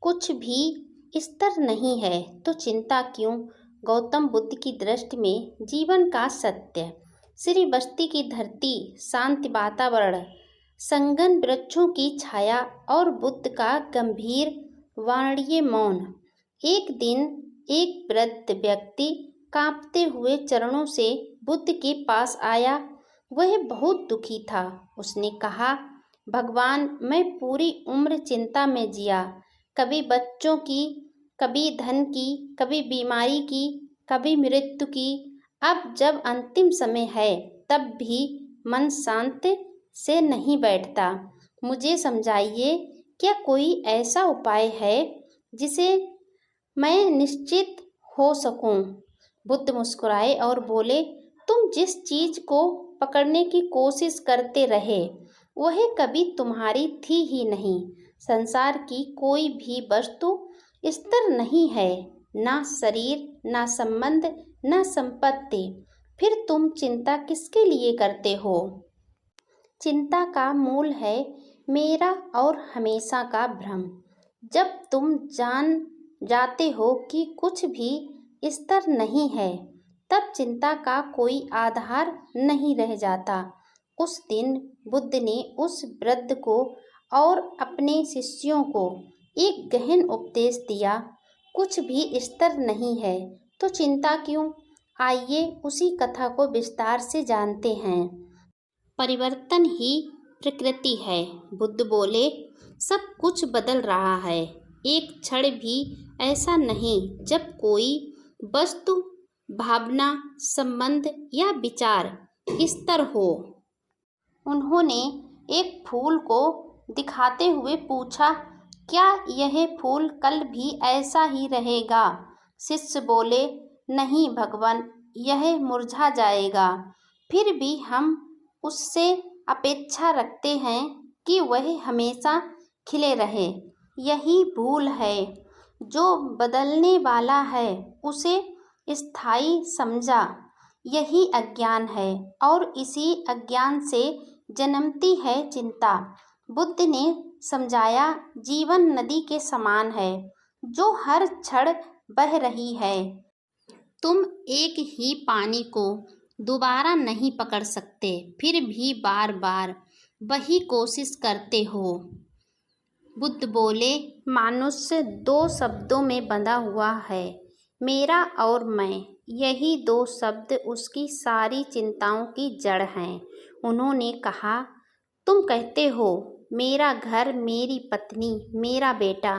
कुछ भी स्थिर नहीं है तो चिंता क्यों। गौतम बुद्ध की दृष्टि में जीवन का सत्य, श्री बस्ती की धरती, शांति वातावरण, संघन वृक्षों की छाया और बुद्ध का गंभीर वाणिज्य मौन। एक दिन एक वृद्ध व्यक्ति कांपते हुए चरणों से बुद्ध के पास आया। वह बहुत दुखी था। उसने कहा, भगवान, मैं पूरी उम्र चिंता में जिया, कभी बच्चों की, कभी धन की, कभी बीमारी की, कभी मृत्यु की। अब जब अंतिम समय है तब भी मन शांत से नहीं बैठता। मुझे समझाइए, क्या कोई ऐसा उपाय है जिसे मैं निश्चित हो सकूं। बुद्ध मुस्कुराए और बोले, तुम जिस चीज को पकड़ने की कोशिश करते रहे वह कभी तुम्हारी थी ही नहीं। संसार की कोई भी वस्तु स्थिर नहीं है, ना शरीर, ना संबंध, ना संपत्ति। फिर तुम चिंता किसके लिए करते हो। चिंता का मूल है मेरा और हमेशा का भ्रम। जब तुम जान जाते हो कि कुछ भी स्थिर नहीं है तब चिंता का कोई आधार नहीं रह जाता। उस दिन बुद्ध ने उस वृद्ध को और अपने शिष्यों को एक गहन उपदेश दिया। कुछ भी स्थिर नहीं है तो चिंता क्यों। आइए उसी कथा को विस्तार से जानते हैं। परिवर्तन ही प्रकृति है। बुद्ध बोले, सब कुछ बदल रहा है। एक क्षण भी ऐसा नहीं जब कोई वस्तु, भावना, संबंध या विचार स्थिर हो। उन्होंने एक फूल को दिखाते हुए पूछा, क्या यह फूल कल भी ऐसा ही रहेगा। शिष्य बोले, नहीं भगवान, यह मुरझा जाएगा। फिर भी हम उससे अपेक्षा रखते हैं कि वह हमेशा खिले रहे। यही भूल है। जो बदलने वाला है उसे स्थायी समझा, यही अज्ञान है और इसी अज्ञान से जन्मती है चिंता। बुद्ध ने समझाया, जीवन नदी के समान है जो हर क्षण बह रही है। तुम एक ही पानी को दोबारा नहीं पकड़ सकते, फिर भी बार बार वही कोशिश करते हो। बुद्ध बोले, मनुष्य दो शब्दों में बंधा हुआ है, मेरा और मैं। यही दो शब्द उसकी सारी चिंताओं की जड़ हैं। उन्होंने कहा, तुम कहते हो मेरा घर, मेरी पत्नी, मेरा बेटा,